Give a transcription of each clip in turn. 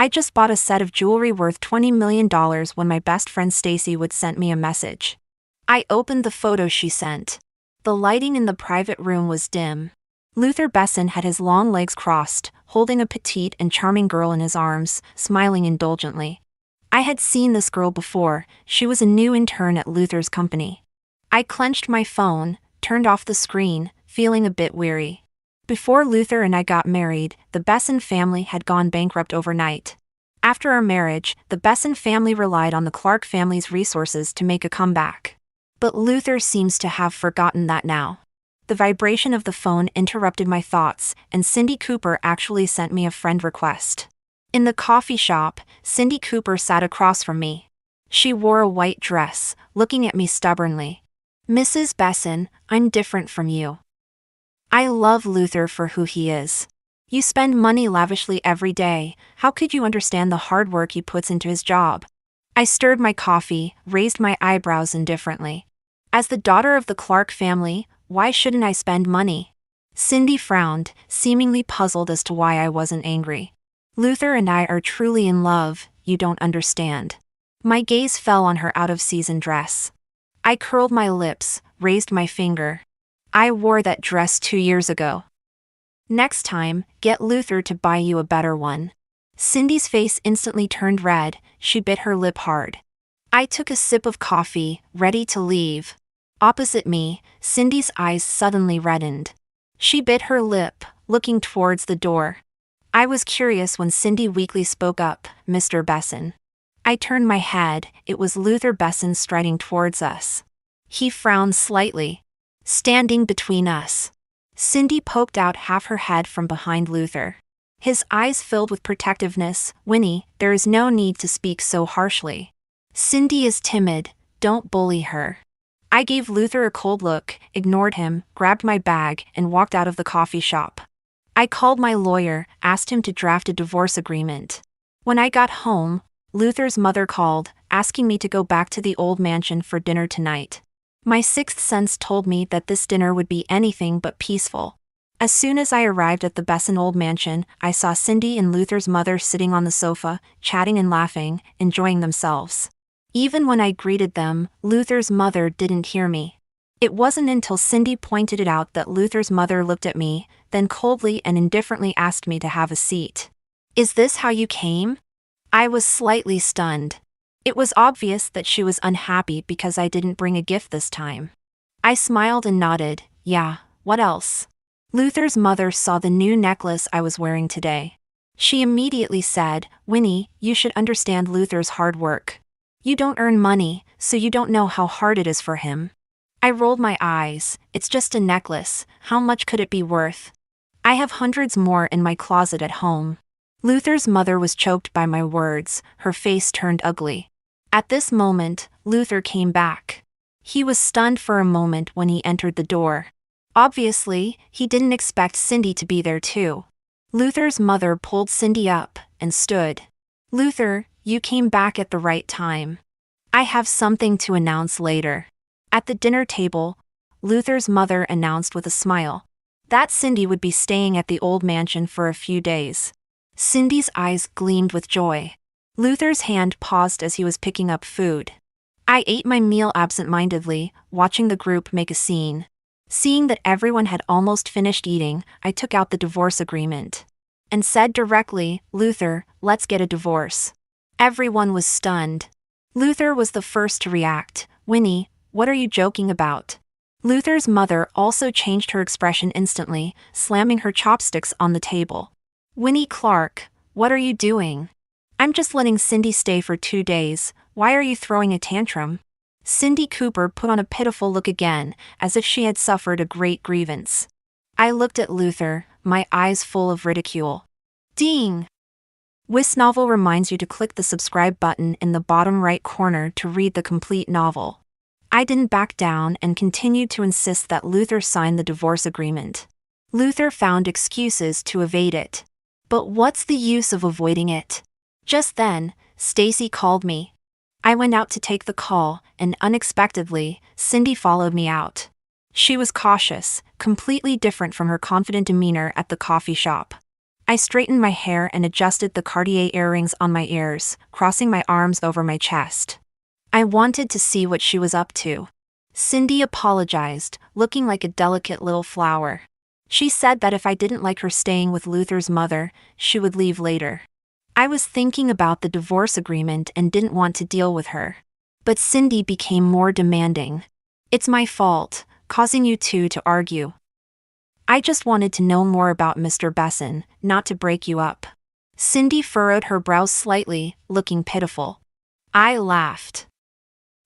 I just bought a set of jewelry worth $20 million when my best friend Stacy would sent me a message. I opened the photo she sent. The lighting in the private room was dim. Luther Besson had his long legs crossed, holding a petite and charming girl in his arms, smiling indulgently. I had seen this girl before. She was a new intern at Luther's company. I clenched my phone, turned off the screen, feeling a bit weary. Before Luther and I got married, the Besson family had gone bankrupt overnight. After our marriage, the Besson family relied on the Clark family's resources to make a comeback. But Luther seems to have forgotten that now. The vibration of the phone interrupted my thoughts, and Cindy Cooper actually sent me a friend request. In the coffee shop, Cindy Cooper sat across from me. She wore a white dress, looking at me stubbornly. "Mrs. Besson, I'm different from you. I love Luther for who he is. You spend money lavishly every day. How could you understand the hard work he puts into his job?" I stirred my coffee, raised my eyebrows indifferently. As the daughter of the Clark family, why shouldn't I spend money? Cindy frowned, seemingly puzzled as to why I wasn't angry. "Luther and I are truly in love, you don't understand." My gaze fell on her out-of-season dress. I curled my lips, raised my finger. "I wore that dress 2 years ago. Next time, get Luther to buy you a better one." Cindy's face instantly turned red. She bit her lip hard. I took a sip of coffee, ready to leave. Opposite me, Cindy's eyes suddenly reddened. She bit her lip, looking towards the door. I was curious when Cindy weakly spoke up, "Mr. Besson." I turned my head. It was Luther Besson striding towards us. He frowned slightly. Standing between us, Cindy poked out half her head from behind Luther. His eyes filled with protectiveness. "Winnie, there is no need to speak so harshly. Cindy is timid, don't bully her." I gave Luther a cold look, ignored him, grabbed my bag, and walked out of the coffee shop. I called my lawyer, asked him to draft a divorce agreement. When I got home, Luther's mother called, asking me to go back to the old mansion for dinner tonight. My sixth sense told me that this dinner would be anything but peaceful. As soon as I arrived at the Besson old mansion, I saw Cindy and Luther's mother sitting on the sofa, chatting and laughing, enjoying themselves. Even when I greeted them, Luther's mother didn't hear me. It wasn't until Cindy pointed it out that Luther's mother looked at me, then coldly and indifferently asked me to have a seat. "Is this how you came?" I was slightly stunned. It was obvious that she was unhappy because I didn't bring a gift this time. I smiled and nodded. "Yeah, what else?" Luther's mother saw the new necklace I was wearing today. She immediately said, "Winnie, you should understand Luther's hard work. You don't earn money, so you don't know how hard it is for him." I rolled my eyes. "It's just a necklace, how much could it be worth? I have hundreds more in my closet at home." Luther's mother was choked by my words. Her face turned ugly. At this moment, Luther came back. He was stunned for a moment when he entered the door. Obviously, he didn't expect Cindy to be there too. Luther's mother pulled Cindy up and stood. "Luther, you came back at the right time. I have something to announce later." At the dinner table, Luther's mother announced with a smile that Cindy would be staying at the old mansion for a few days. Cindy's eyes gleamed with joy. Luther's hand paused as he was picking up food. I ate my meal absent-mindedly, watching the group make a scene. Seeing that everyone had almost finished eating, I took out the divorce agreement and said directly, "Luther, let's get a divorce." Everyone was stunned. Luther was the first to react. "Winnie, what are you joking about?" Luther's mother also changed her expression instantly, slamming her chopsticks on the table. "Winnie Clark, what are you doing? I'm just letting Cindy stay for 2 days, why are you throwing a tantrum?" Cindy Cooper put on a pitiful look again, as if she had suffered a great grievance. I looked at Luther, my eyes full of ridicule. Ding! webnovel reminds you to click the subscribe button in the bottom right corner to read the complete novel. I didn't back down and continued to insist that Luther sign the divorce agreement. Luther found excuses to evade it. But what's the use of avoiding it? Just then, Stacy called me. I went out to take the call, and unexpectedly, Cindy followed me out. She was cautious, completely different from her confident demeanor at the coffee shop. I straightened my hair and adjusted the Cartier earrings on my ears, crossing my arms over my chest. I wanted to see what she was up to. Cindy apologized, looking like a delicate little flower. She said that if I didn't like her staying with Luther's mother, she would leave later. I was thinking about the divorce agreement and didn't want to deal with her. But Cindy became more demanding. "It's my fault, causing you two to argue. I just wanted to know more about Mr. Besson, not to break you up." Cindy furrowed her brows slightly, looking pitiful. I laughed.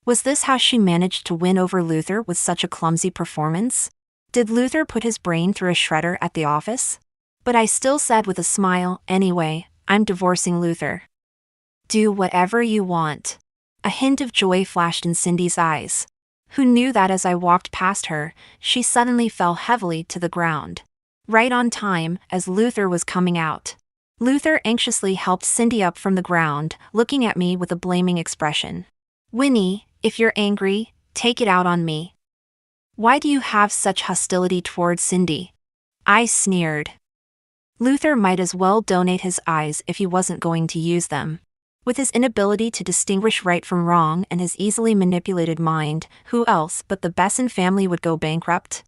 Was this how she managed to win over Luther with such a clumsy performance? Did Luther put his brain through a shredder at the office? But I still said with a smile, "Anyway, I'm divorcing Luther." "Do whatever you want." A hint of joy flashed in Cindy's eyes. Who knew that as I walked past her, she suddenly fell heavily to the ground. Right on time, as Luther was coming out. Luther anxiously helped Cindy up from the ground, looking at me with a blaming expression. "Winnie, if you're angry, take it out on me. Why do you have such hostility towards Cindy?" I sneered. Luther might as well donate his eyes if he wasn't going to use them. With his inability to distinguish right from wrong and his easily manipulated mind, who else but the Besson family would go bankrupt?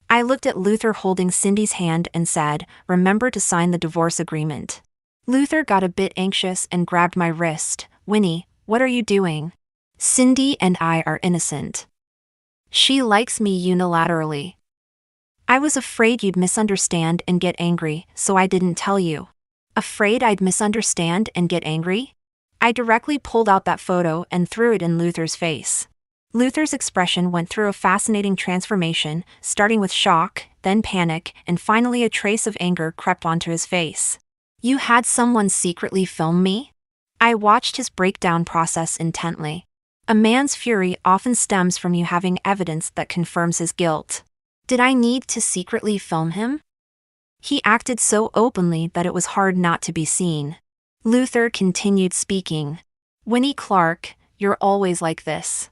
I looked at Luther holding Cindy's hand and said, "Remember to sign the divorce agreement." Luther got a bit anxious and grabbed my wrist. "Winnie, what are you doing? Cindy and I are innocent. She likes me unilaterally. I was afraid you'd misunderstand and get angry, so I didn't tell you." Afraid I'd misunderstand and get angry? I directly pulled out that photo and threw it in Luther's face. Luther's expression went through a fascinating transformation, starting with shock, then panic, and finally a trace of anger crept onto his face. "You had someone secretly film me?" I watched his breakdown process intently. A man's fury often stems from you having evidence that confirms his guilt. Did I need to secretly film him? He acted so openly that it was hard not to be seen. Luther continued speaking. "Winnie Clark, you're always like this.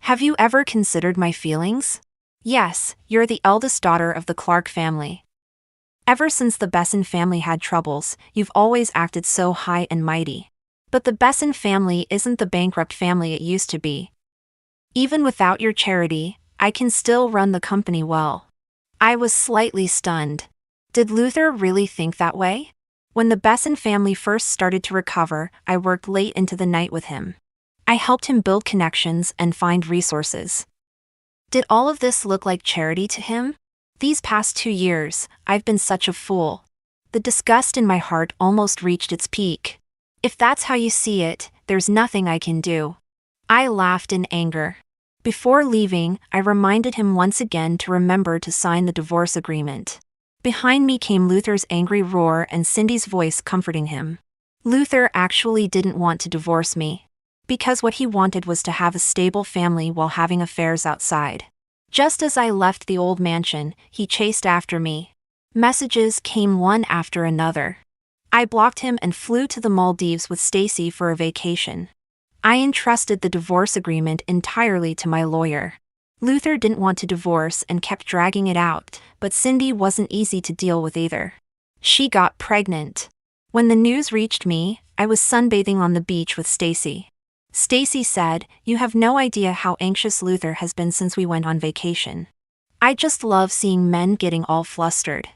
Have you ever considered my feelings? Yes, you're the eldest daughter of the Clark family. Ever since the Besson family had troubles, you've always acted so high and mighty. But the Besson family isn't the bankrupt family it used to be. Even without your charity, I can still run the company well." I was slightly stunned. Did Luther really think that way? When the Besson family first started to recover, I worked late into the night with him. I helped him build connections and find resources. Did all of this look like charity to him? These past 2 years, I've been such a fool. The disgust in my heart almost reached its peak. If that's how you see it, there's nothing I can do. I laughed in anger. Before leaving, I reminded him once again to remember to sign the divorce agreement. Behind me came Luther's angry roar and Cindy's voice comforting him. Luther actually didn't want to divorce me. Because what he wanted was to have a stable family while having affairs outside. Just as I left the old mansion, he chased after me. Messages came one after another. I blocked him and flew to the Maldives with Stacy for a vacation. I entrusted the divorce agreement entirely to my lawyer. Luther didn't want to divorce and kept dragging it out, but Cindy wasn't easy to deal with either. She got pregnant. When the news reached me, I was sunbathing on the beach with Stacy. Stacy said, "You have no idea how anxious Luther has been since we went on vacation. I just love seeing men getting all flustered."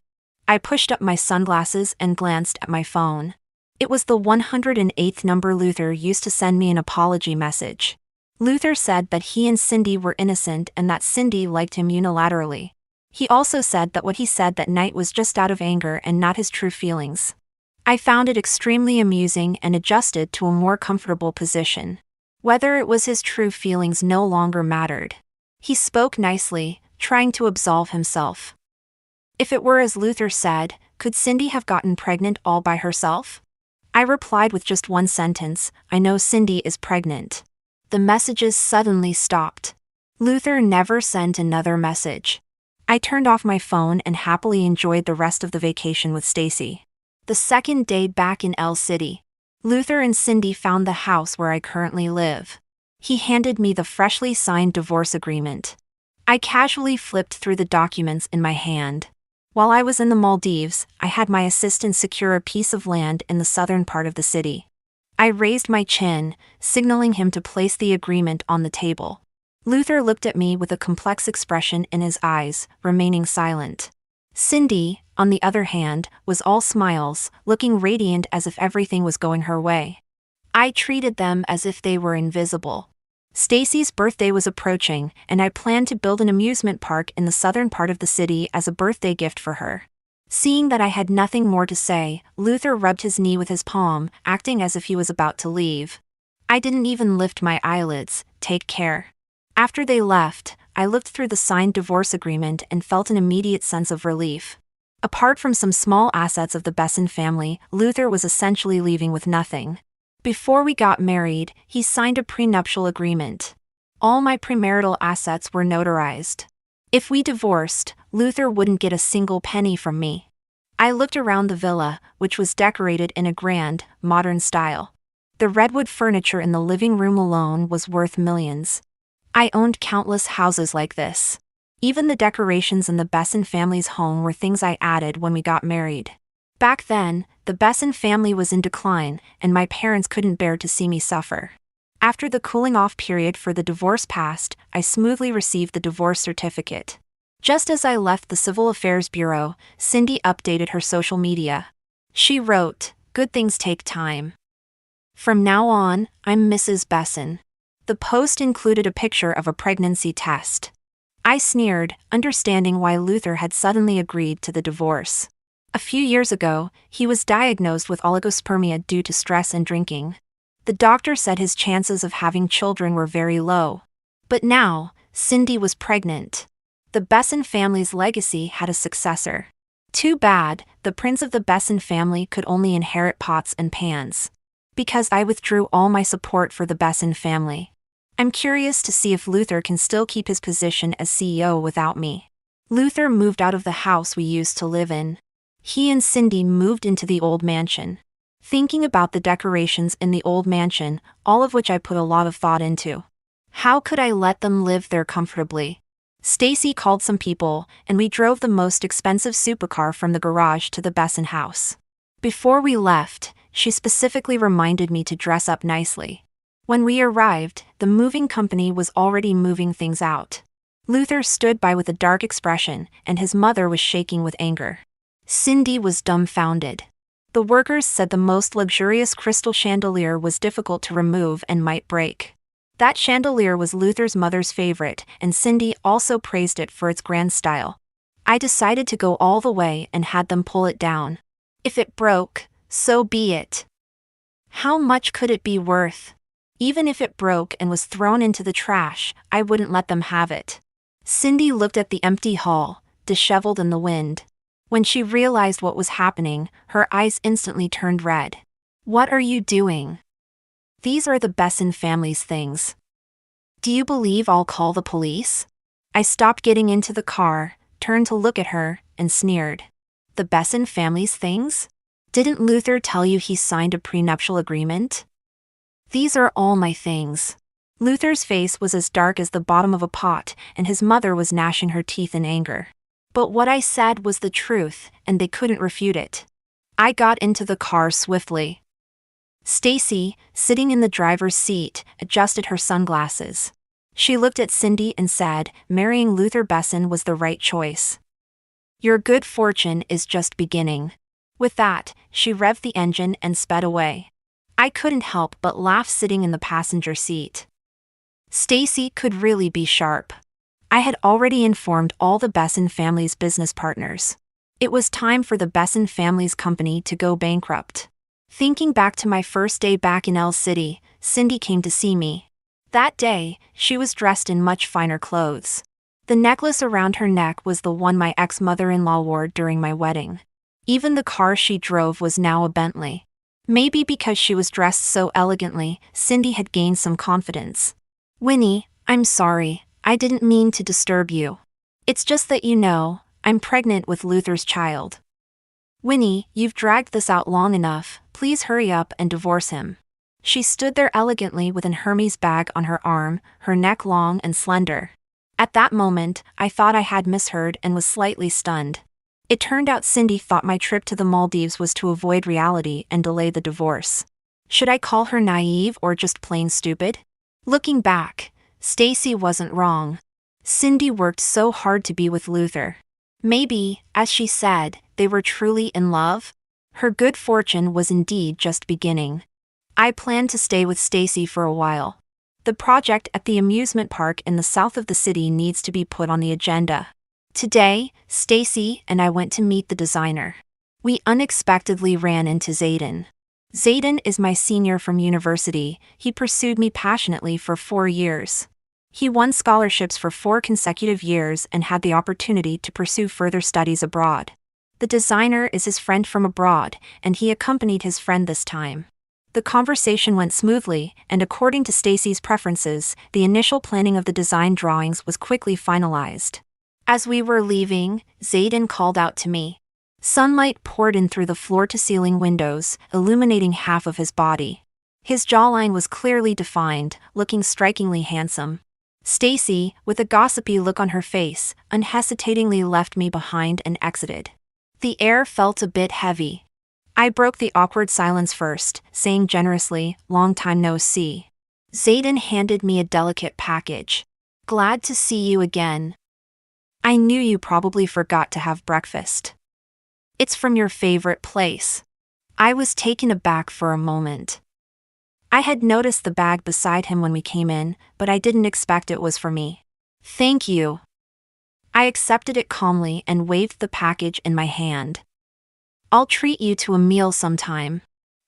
I pushed up my sunglasses and glanced at my phone. It was the 108th number. Luther used to send me an apology message. Luther said that he and Cindy were innocent and that Cindy liked him unilaterally. He also said that what he said that night was just out of anger and not his true feelings. I found it extremely amusing and adjusted to a more comfortable position. Whether it was his true feelings no longer mattered. He spoke nicely, trying to absolve himself. If it were as Luther said, could Cindy have gotten pregnant all by herself? I replied with just one sentence, "I know Cindy is pregnant." The messages suddenly stopped. Luther never sent another message. I turned off my phone and happily enjoyed the rest of the vacation with Stacy. The second day back in El City, Luther and Cindy found the house where I currently live. He handed me the freshly signed divorce agreement. I casually flipped through the documents in my hand. While I was in the Maldives, I had my assistant secure a piece of land in the southern part of the city. I raised my chin, signaling him to place the agreement on the table. Luther looked at me with a complex expression in his eyes, remaining silent. Cindy, on the other hand, was all smiles, looking radiant as if everything was going her way. I treated them as if they were invisible. Stacy's birthday was approaching, and I planned to build an amusement park in the southern part of the city as a birthday gift for her. Seeing that I had nothing more to say, Luther rubbed his knee with his palm, acting as if he was about to leave. I didn't even lift my eyelids. Take care. After they left, I looked through the signed divorce agreement and felt an immediate sense of relief. Apart from some small assets of the Besson family, Luther was essentially leaving with nothing. Before we got married, he signed a prenuptial agreement. All my premarital assets were notarized. If we divorced, Luther wouldn't get a single penny from me. I looked around the villa, which was decorated in a grand, modern style. The redwood furniture in the living room alone was worth millions. I owned countless houses like this. Even the decorations in the Besson family's home were things I added when we got married. Back then, the Besson family was in decline, and my parents couldn't bear to see me suffer. After the cooling-off period for the divorce passed, I smoothly received the divorce certificate. Just as I left the Civil Affairs Bureau, Cindy updated her social media. She wrote, "Good things take time. From now on, I'm Mrs. Besson." The post included a picture of a pregnancy test. I sneered, understanding why Luther had suddenly agreed to the divorce. A few years ago, he was diagnosed with oligospermia due to stress and drinking. The doctor said his chances of having children were very low. But now, Cindy was pregnant. The Besson family's legacy had a successor. Too bad, the prince of the Besson family could only inherit pots and pans. Because I withdrew all my support for the Besson family. I'm curious to see if Luther can still keep his position as CEO without me. Luther moved out of the house we used to live in. He and Cindy moved into the old mansion. Thinking about the decorations in the old mansion, all of which I put a lot of thought into. How could I let them live there comfortably? Stacy called some people, and we drove the most expensive supercar from the garage to the Besson house. Before we left, she specifically reminded me to dress up nicely. When we arrived, the moving company was already moving things out. Luther stood by with a dark expression, and his mother was shaking with anger. Cindy was dumbfounded. The workers said the most luxurious crystal chandelier was difficult to remove and might break. That chandelier was Luther's mother's favorite, and Cindy also praised it for its grand style. I decided to go all the way and had them pull it down. If it broke, so be it. How much could it be worth? Even if it broke and was thrown into the trash, I wouldn't let them have it. Cindy looked at the empty hall, disheveled in the wind. When she realized what was happening, her eyes instantly turned red. "What are you doing? These are the Besson family's things. Do you believe I'll call the police?" I stopped getting into the car, turned to look at her, and sneered. "The Besson family's things? Didn't Luther tell you he signed a prenuptial agreement? These are all my things." Luther's face was as dark as the bottom of a pot, and his mother was gnashing her teeth in anger. But what I said was the truth, and they couldn't refute it. I got into the car swiftly. Stacy, sitting in the driver's seat, adjusted her sunglasses. She looked at Cindy and said, "Marrying Luther Besson was the right choice. Your good fortune is just beginning." With that, she revved the engine and sped away. I couldn't help but laugh sitting in the passenger seat. Stacy could really be sharp. I had already informed all the Besson family's business partners. It was time for the Besson family's company to go bankrupt. Thinking back to my first day back in El City, Cindy came to see me. That day, she was dressed in much finer clothes. The necklace around her neck was the one my ex-mother-in-law wore during my wedding. Even the car she drove was now a Bentley. Maybe because she was dressed so elegantly, Cindy had gained some confidence. "Winnie, I'm sorry. I didn't mean to disturb you. It's just that I'm pregnant with Luther's child." "Winnie, you've dragged this out long enough. Please hurry up and divorce him." She stood there elegantly with an Hermes bag on her arm, her neck long and slender. At that moment, I thought I had misheard and was slightly stunned. It turned out Cindy thought my trip to the Maldives was to avoid reality and delay the divorce. Should I call her naive or just plain stupid? Looking back, Stacy wasn't wrong. Cindy worked so hard to be with Luther. Maybe, as she said, they were truly in love. Her good fortune was indeed just beginning. I planned to stay with Stacy for a while. The project at the amusement park in the south of the city needs to be put on the agenda. Today, Stacy and I went to meet the designer. We unexpectedly ran into Zayden. Zayden is my senior from university. He pursued me passionately for 4 years. He won scholarships for 4 consecutive years and had the opportunity to pursue further studies abroad. The designer is his friend from abroad, and he accompanied his friend this time. The conversation went smoothly, and according to Stacy's preferences, the initial planning of the design drawings was quickly finalized. As we were leaving, Zayden called out to me. Sunlight poured in through the floor-to-ceiling windows, illuminating half of his body. His jawline was clearly defined, looking strikingly handsome. Stacy, with a gossipy look on her face, unhesitatingly left me behind and exited. The air felt a bit heavy. I broke the awkward silence first, saying generously, "Long time no see." Zayden handed me a delicate package. "Glad to see you again. I knew you probably forgot to have breakfast. It's from your favorite place." I was taken aback for a moment. I had noticed the bag beside him when we came in, but I didn't expect it was for me. "Thank you." I accepted it calmly and waved the package in my hand. "I'll treat you to a meal sometime.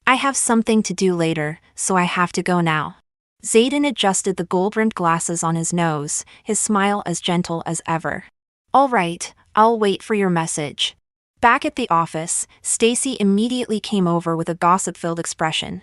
I have something to do later, so I have to go now." Zayden adjusted the gold-rimmed glasses on his nose, his smile as gentle as ever. "All right, I'll wait for your message." Back at the office, Stacy immediately came over with a gossip-filled expression.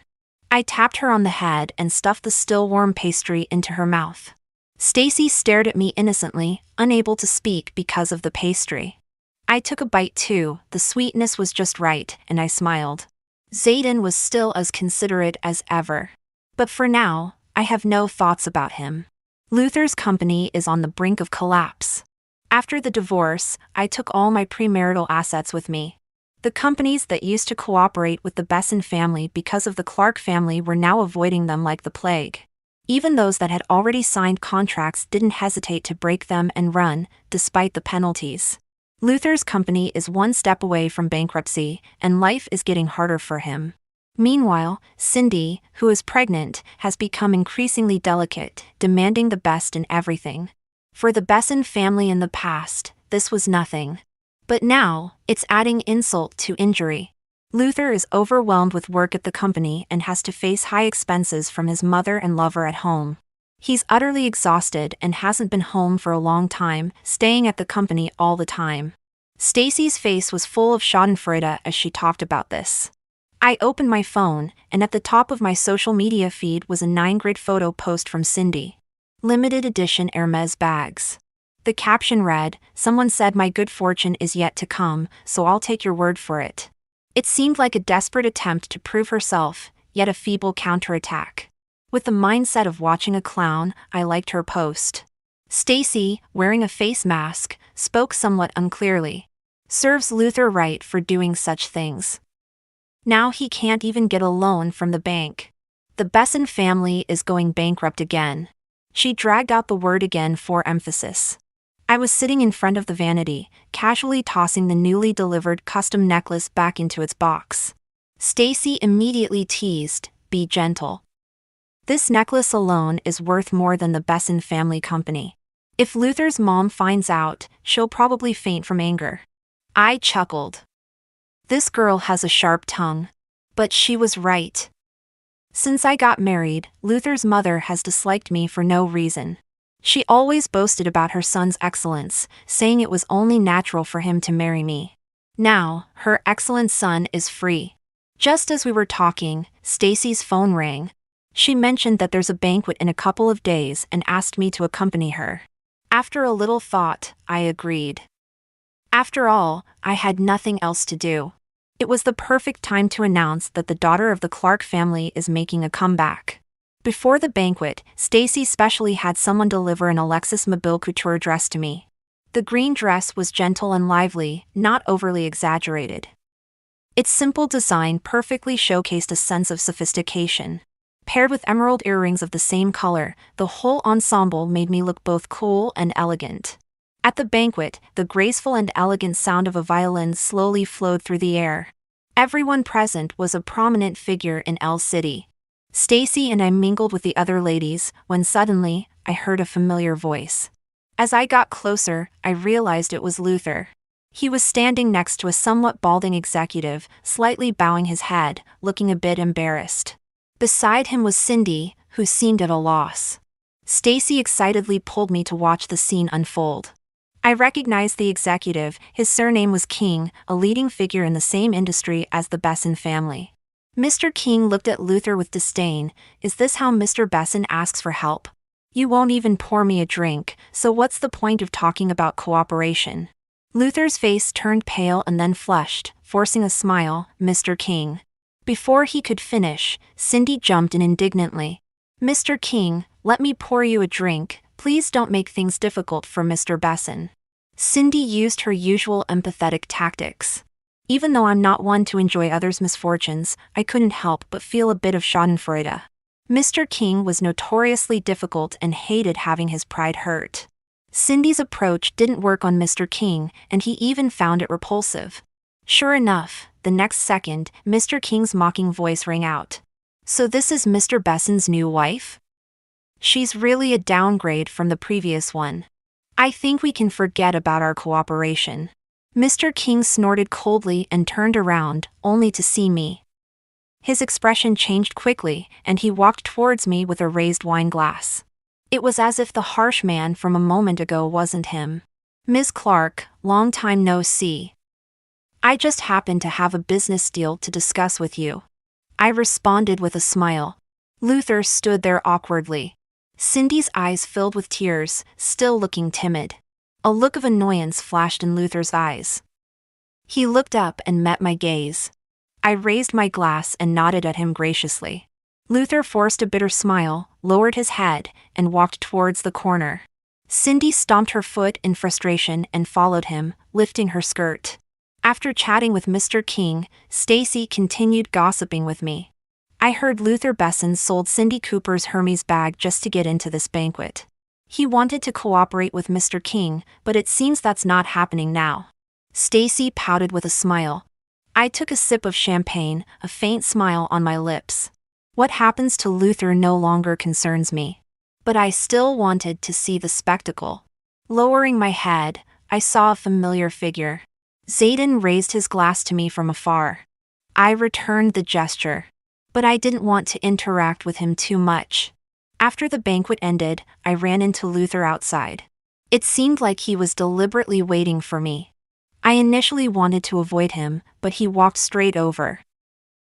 I tapped her on the head and stuffed the still-warm pastry into her mouth. Stacy stared at me innocently, unable to speak because of the pastry. I took a bite too, the sweetness was just right, and I smiled. Zayden was still as considerate as ever. But for now, I have no thoughts about him. Luther's company is on the brink of collapse. After the divorce, I took all my premarital assets with me. The companies that used to cooperate with the Besson family because of the Clark family were now avoiding them like the plague. Even those that had already signed contracts didn't hesitate to break them and run, despite the penalties. Luther's company is one step away from bankruptcy, and life is getting harder for him. Meanwhile, Cindy, who is pregnant, has become increasingly delicate, demanding the best in everything. For the Besson family in the past, this was nothing. But now, it's adding insult to injury. Luther is overwhelmed with work at the company and has to face high expenses from his mother and lover at home. He's utterly exhausted and hasn't been home for a long time, staying at the company all the time. Stacy's face was full of schadenfreude as she talked about this. I opened my phone, and at the top of my social media feed was a 9-grid photo post from Cindy. Limited edition Hermes bags. The caption read, "Someone said my good fortune is yet to come, so I'll take your word for it." It seemed like a desperate attempt to prove herself, yet a feeble counterattack. With the mindset of watching a clown, I liked her post. Stacy, wearing a face mask, spoke somewhat unclearly. Serves Luther right for doing such things. Now he can't even get a loan from the bank. The Besson family is going bankrupt again. She dragged out the word again for emphasis. I was sitting in front of the vanity, casually tossing the newly delivered custom necklace back into its box. Stacy immediately teased, "Be gentle. This necklace alone is worth more than the Besson family company. If Luther's mom finds out, she'll probably faint from anger." I chuckled. This girl has a sharp tongue. But she was right. Since I got married, Luther's mother has disliked me for no reason. She always boasted about her son's excellence, saying it was only natural for him to marry me. Now, her excellent son is free. Just as we were talking, Stacy's phone rang. She mentioned that there's a banquet in a couple of days and asked me to accompany her. After a little thought, I agreed. After all, I had nothing else to do. It was the perfect time to announce that the daughter of the Clark family is making a comeback. Before the banquet, Stacy specially had someone deliver an Alexis Mobile couture dress to me. The green dress was gentle and lively, not overly exaggerated. Its simple design perfectly showcased a sense of sophistication. Paired with emerald earrings of the same color, the whole ensemble made me look both cool and elegant. At the banquet, the graceful and elegant sound of a violin slowly flowed through the air. Everyone present was a prominent figure in L City. Stacy and I mingled with the other ladies, when suddenly, I heard a familiar voice. As I got closer, I realized it was Luther. He was standing next to a somewhat balding executive, slightly bowing his head, looking a bit embarrassed. Beside him was Cindy, who seemed at a loss. Stacy excitedly pulled me to watch the scene unfold. I recognized the executive. His surname was King, a leading figure in the same industry as the Besson family. Mr. King looked at Luther with disdain. Is this how Mr. Besson asks for help? You won't even pour me a drink, so what's the point of talking about cooperation? Luther's face turned pale and then flushed, forcing a smile. Mr. King. Before he could finish, Cindy jumped in indignantly. Mr. King, let me pour you a drink. Please don't make things difficult for Mr. Besson. Cindy used her usual empathetic tactics. Even though I'm not one to enjoy others' misfortunes, I couldn't help but feel a bit of schadenfreude. Mr. King was notoriously difficult and hated having his pride hurt. Cindy's approach didn't work on Mr. King, and he even found it repulsive. Sure enough, the next second, Mr. King's mocking voice rang out. So this is Mr. Besson's new wife? She's really a downgrade from the previous one. I think we can forget about our cooperation. Mr. King snorted coldly and turned around, only to see me. His expression changed quickly, and he walked towards me with a raised wine glass. It was as if the harsh man from a moment ago wasn't him. Ms. Clark, long time no see. I just happened to have a business deal to discuss with you. I responded with a smile. Luther stood there awkwardly. Cindy's eyes filled with tears, still looking timid. A look of annoyance flashed in Luther's eyes. He looked up and met my gaze. I raised my glass and nodded at him graciously. Luther forced a bitter smile, lowered his head, and walked towards the corner. Cindy stomped her foot in frustration and followed him, lifting her skirt. After chatting with Mr. King, Stacy continued gossiping with me. I heard Luther Besson sold Cindy Cooper's Hermes bag just to get into this banquet. He wanted to cooperate with Mr. King, but it seems that's not happening now. Stacy pouted with a smile. I took a sip of champagne, a faint smile on my lips. What happens to Luther no longer concerns me. But I still wanted to see the spectacle. Lowering my head, I saw a familiar figure. Zayden raised his glass to me from afar. I returned the gesture. But I didn't want to interact with him too much. After the banquet ended, I ran into Luther outside. It seemed like he was deliberately waiting for me. I initially wanted to avoid him, but he walked straight over.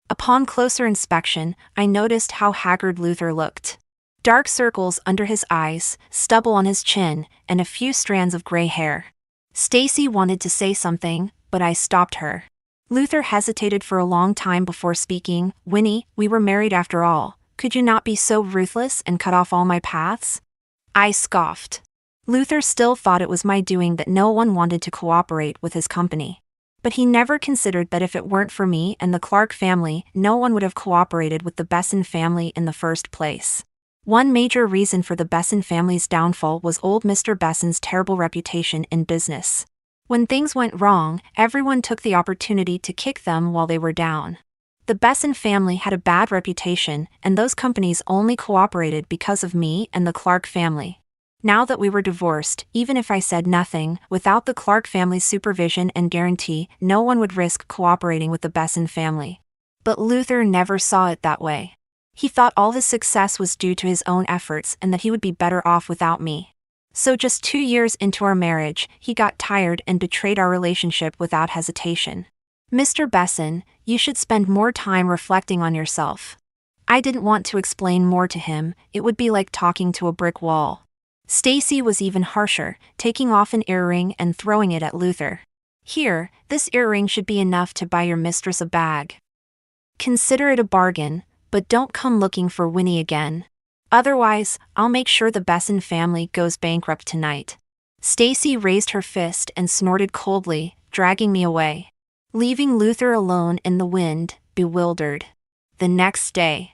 Upon closer inspection, I noticed how haggard Luther looked. Dark circles under his eyes, stubble on his chin, and a few strands of gray hair. Stacy wanted to say something, but I stopped her. Luther hesitated for a long time before speaking. Winnie, we were married after all. Could you not be so ruthless and cut off all my paths? I scoffed. Luther still thought it was my doing that no one wanted to cooperate with his company. But he never considered that if it weren't for me and the Clark family, no one would have cooperated with the Besson family in the first place. One major reason for the Besson family's downfall was old Mr. Besson's terrible reputation in business. When things went wrong, everyone took the opportunity to kick them while they were down. The Besson family had a bad reputation, and those companies only cooperated because of me and the Clark family. Now that we were divorced, even if I said nothing, without the Clark family's supervision and guarantee, no one would risk cooperating with the Besson family. But Luther never saw it that way. He thought all his success was due to his own efforts and that he would be better off without me. So just 2 years into our marriage, he got tired and betrayed our relationship without hesitation. Mr. Besson, you should spend more time reflecting on yourself. I didn't want to explain more to him, it would be like talking to a brick wall. Stacy was even harsher, taking off an earring and throwing it at Luther. Here, this earring should be enough to buy your mistress a bag. Consider it a bargain, but don't come looking for Winnie again. Otherwise, I'll make sure the Besson family goes bankrupt tonight. Stacy raised her fist and snorted coldly, dragging me away, leaving Luther alone in the wind, bewildered. The next day,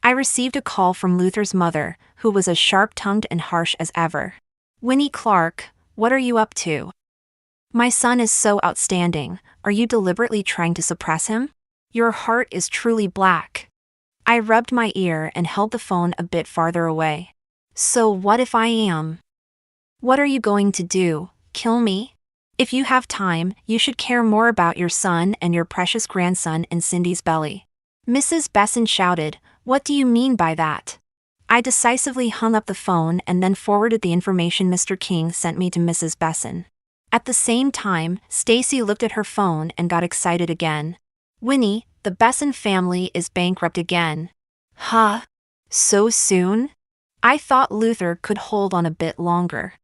I received a call from Luther's mother, who was as sharp-tongued and harsh as ever. "Winnie Clark, what are you up to? My son is so outstanding. Are you deliberately trying to suppress him? Your heart is truly black." I rubbed my ear and held the phone a bit farther away. "So what if I am? What are you going to do, kill me? If you have time, you should care more about your son and your precious grandson in Cindy's belly." Mrs. Besson shouted, "What do you mean by that?" I decisively hung up the phone and then forwarded the information Mr. King sent me to Mrs. Besson. At the same time, Stacy looked at her phone and got excited again. "Winnie, the Besson family is bankrupt again." "Huh? So soon?" I thought Luther could hold on a bit longer.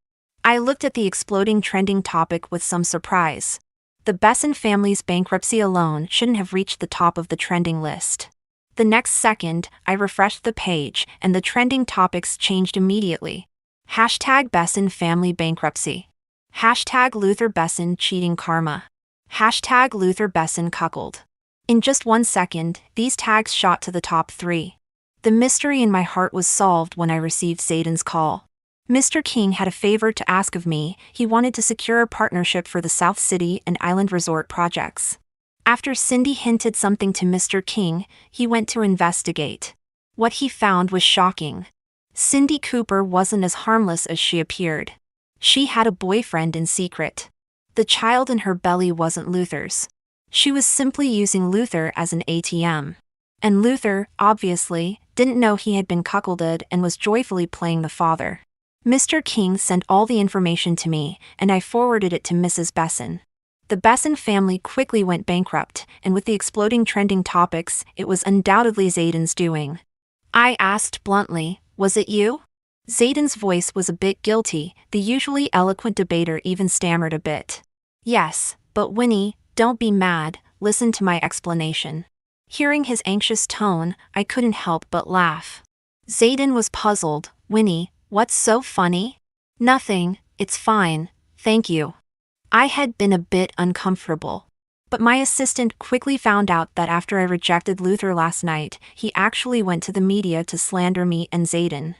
I looked at the exploding trending topic with some surprise. The Besson family's bankruptcy alone shouldn't have reached the top of the trending list. The next second, I refreshed the page, and the trending topics changed immediately. Hashtag Besson family bankruptcy. Hashtag Luther Besson cheating karma. Hashtag Luther Besson cuckold. In just 1 second, these tags shot to the top 3. The mystery in my heart was solved when I received Zayden's call. Mr. King had a favor to ask of me. He wanted to secure a partnership for the South City and Island Resort projects. After Cindy hinted something to Mr. King, he went to investigate. What he found was shocking. Cindy Cooper wasn't as harmless as she appeared. She had a boyfriend in secret. The child in her belly wasn't Luther's. She was simply using Luther as an ATM. And Luther, obviously, didn't know he had been cuckolded and was joyfully playing the father. Mr. King sent all the information to me, and I forwarded it to Mrs. Besson. The Besson family quickly went bankrupt, and with the exploding trending topics, it was undoubtedly Zayden's doing. I asked bluntly, "Was it you?" Zayden's voice was a bit guilty. The usually eloquent debater even stammered a bit. "Yes, but Winnie, don't be mad, listen to my explanation." Hearing his anxious tone, I couldn't help but laugh. Zayden was puzzled. "Winnie, what's so funny?" "Nothing, it's fine, thank you." I had been a bit uncomfortable. But my assistant quickly found out that after I rejected Luther last night, he actually went to the media to slander me and Zayden.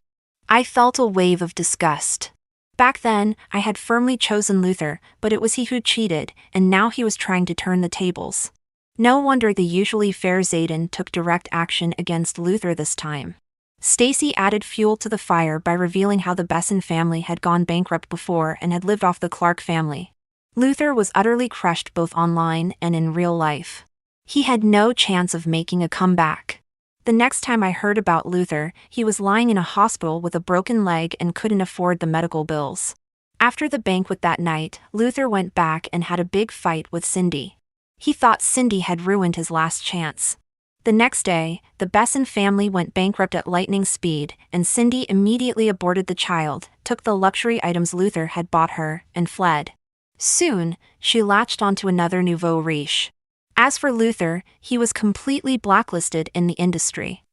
I felt a wave of disgust. Back then, I had firmly chosen Luther, but it was he who cheated, and now he was trying to turn the tables. No wonder the usually fair Zayden took direct action against Luther this time. Stacy added fuel to the fire by revealing how the Besson family had gone bankrupt before and had lived off the Clark family. Luther was utterly crushed both online and in real life. He had no chance of making a comeback. The next time I heard about Luther, he was lying in a hospital with a broken leg and couldn't afford the medical bills. After the banquet that night, Luther went back and had a big fight with Cindy. He thought Cindy had ruined his last chance. The next day, the Besson family went bankrupt at lightning speed, and Cindy immediately aborted the child, took the luxury items Luther had bought her, and fled. Soon, she latched onto another nouveau riche. As for Luther, he was completely blacklisted in the industry.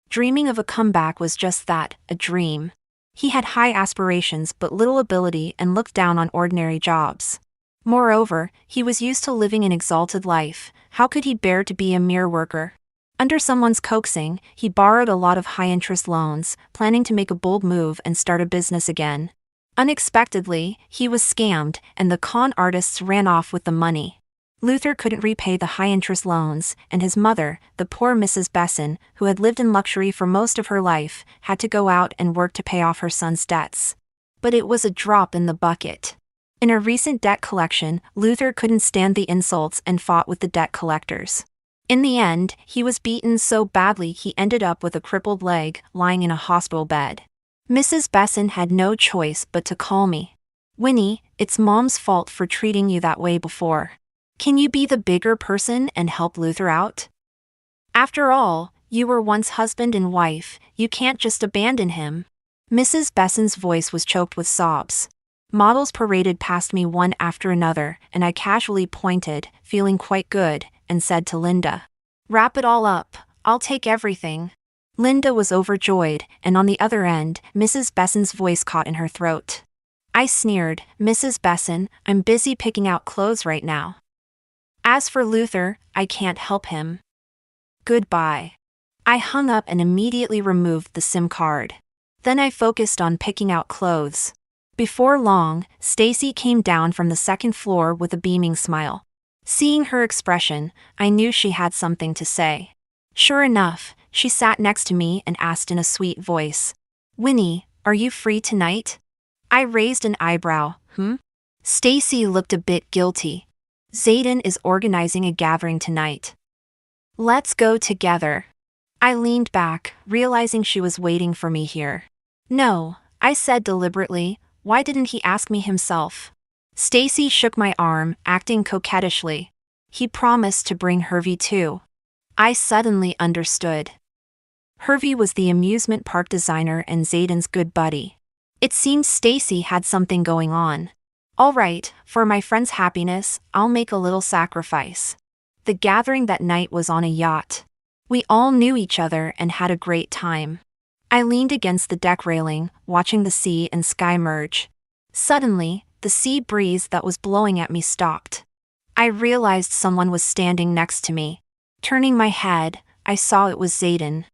Dreaming of a comeback was just that, a dream. He had high aspirations but little ability and looked down on ordinary jobs. Moreover, he was used to living an exalted life. How could he bear to be a mere worker? Under someone's coaxing, he borrowed a lot of high-interest loans, planning to make a bold move and start a business again. Unexpectedly, he was scammed, and the con artists ran off with the money. Luther couldn't repay the high-interest loans, and his mother, the poor Mrs. Besson, who had lived in luxury for most of her life, had to go out and work to pay off her son's debts. But it was a drop in the bucket. In a recent debt collection, Luther couldn't stand the insults and fought with the debt collectors. In the end, he was beaten so badly he ended up with a crippled leg, lying in a hospital bed. Mrs. Besson had no choice but to call me. "Winnie, it's Mom's fault for treating you that way before. Can you be the bigger person and help Luther out? After all, you were once husband and wife, you can't just abandon him." Mrs. Besson's voice was choked with sobs. Models paraded past me one after another, and I casually pointed, feeling quite good, and said to Linda, "Wrap it all up, I'll take everything." Linda was overjoyed, and on the other end, Mrs. Besson's voice caught in her throat. I sneered, Mrs. Besson, I'm busy picking out clothes right now. As for Luther, I can't help him. Goodbye. I hung up and immediately removed the SIM card. Then I focused on picking out clothes. Before long, Stacy came down from the second floor with a beaming smile. Seeing her expression, I knew she had something to say. Sure enough, she sat next to me and asked in a sweet voice, Winnie, are you free tonight? I raised an eyebrow. Stacy looked a bit guilty. Zayden is organizing a gathering tonight. Let's go together. I leaned back, realizing she was waiting for me here. No, I said deliberately, why didn't he ask me himself? Stacy shook my arm, acting coquettishly. He promised to bring Hervey too. I suddenly understood. Hervey was the amusement park designer and Zayden's good buddy. It seemed Stacy had something going on. All right, for my friend's happiness, I'll make a little sacrifice. The gathering that night was on a yacht. We all knew each other and had a great time. I leaned against the deck railing, watching the sea and sky merge. Suddenly, the sea breeze that was blowing at me stopped. I realized someone was standing next to me. Turning my head, I saw it was Zayden.